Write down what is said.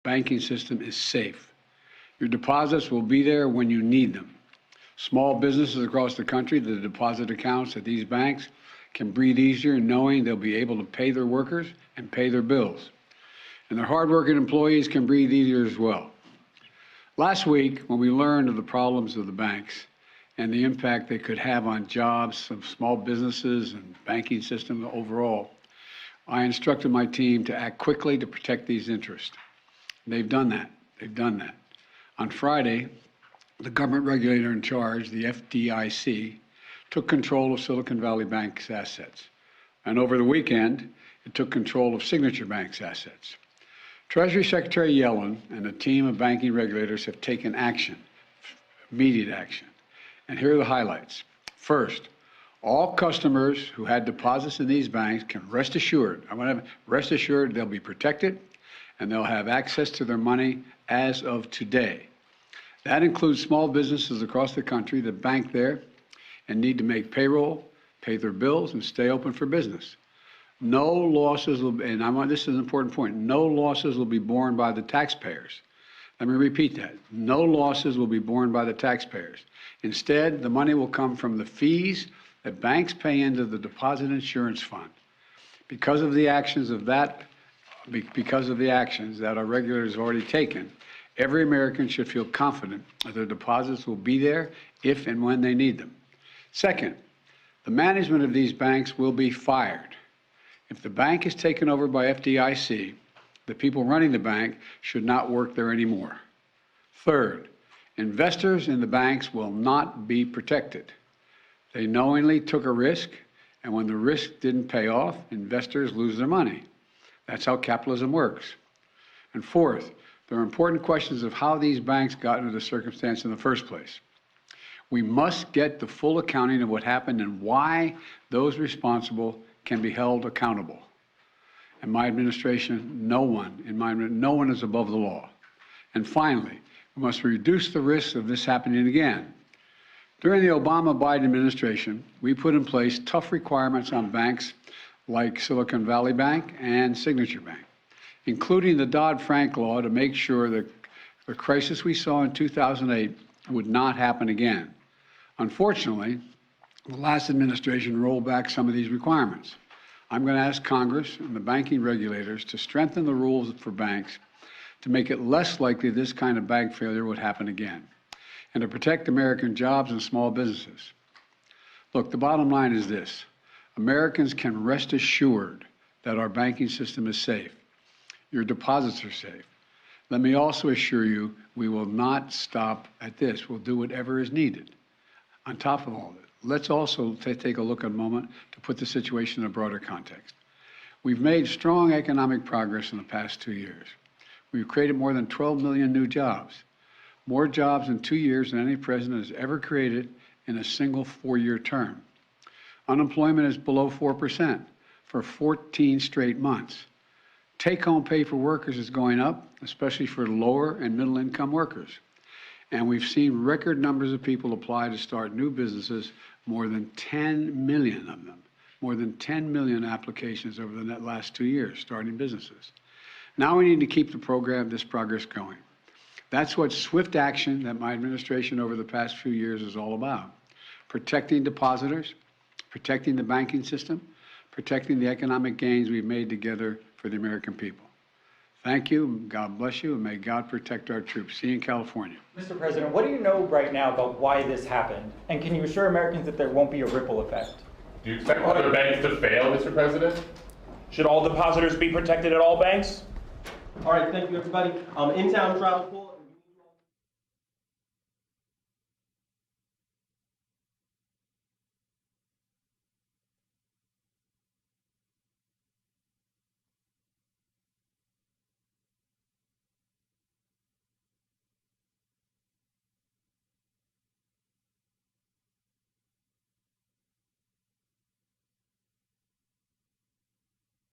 banking system is safe. Your deposits will be there when you need them. Small businesses across the country, the deposit accounts at these banks can breathe easier knowing they'll be able to pay their workers and pay their bills. And their hardworking employees can breathe easier as well. Last week, when we learned of the problems of the banks and the impact they could have on jobs of small businesses and banking system overall, I instructed my team to act quickly to protect these interests. They've done that. They've done that. On Friday, the government regulator in charge, the FDIC, took control of Silicon Valley Bank's assets. And over the weekend, it took control of Signature Bank's assets. Treasury Secretary Yellen and a team of banking regulators have taken action, immediate action. And here are the highlights. First, all customers who had deposits in these banks can rest assured, rest assured they'll be protected and they'll have access to their money as of today. That includes small businesses across the country that bank there and need to make payroll, pay their bills, and stay open for business. No losses will, and this is an important point, no losses will be borne by the taxpayers. Let me repeat that. No losses will be borne by the taxpayers. Instead, the money will come from the fees that banks pay into the Deposit Insurance Fund. Because of the actions that our regulators have already taken, every American should feel confident that their deposits will be there if and when they need them. Second, the management of these banks will be fired. If the bank is taken over by FDIC, the people running the bank should not work there anymore. Third, investors in the banks will not be protected. They knowingly took a risk, and when the risk didn't pay off, investors lose their money. That's how capitalism works. And fourth, there are important questions of how these banks got into the circumstance in the first place. We must get the full accounting of what happened and why those responsible can be held accountable. In my administration, no one is above the law. And finally, we must reduce the risk of this happening again. During the Obama-Biden administration, we put in place tough requirements on banks like Silicon Valley Bank and Signature Bank, including the Dodd-Frank law to make sure that the crisis we saw in 2008 would not happen again. Unfortunately, the last administration rolled back some of these requirements. I'm going to ask Congress and the banking regulators to strengthen the rules for banks to make it less likely this kind of bank failure would happen again, and to protect American jobs and small businesses. Look, the bottom line is this. Americans can rest assured that our banking system is safe. Your deposits are safe. Let me also assure you we will not stop at this. We'll do whatever is needed. On top of all this, let's also take a look at a moment to put the situation in a broader context. We've made strong economic progress in the past 2 years. We've created more than 12 million new jobs, more jobs in 2 years than any president has ever created in a single 4-year term. Unemployment is below 4% for 14 straight months. Take-home pay for workers is going up, especially for lower and middle-income workers. And we've seen record numbers of people apply to start new businesses, more than 10 million of them, more than 10 million applications over the last 2 years starting businesses. Now we need to keep this progress going. That's what swift action that my administration over the past few years is all about. Protecting depositors, protecting the banking system, protecting the economic gains we've made together for the American people. Thank you, God bless you, and may God protect our troops. See you in California. Mr. President, what do you know right now about why this happened? And can you assure Americans that there won't be a ripple effect? Do you expect other banks to fail, Mr. President? Should all depositors be protected at all banks? All right, thank you, everybody. In-town travel pool.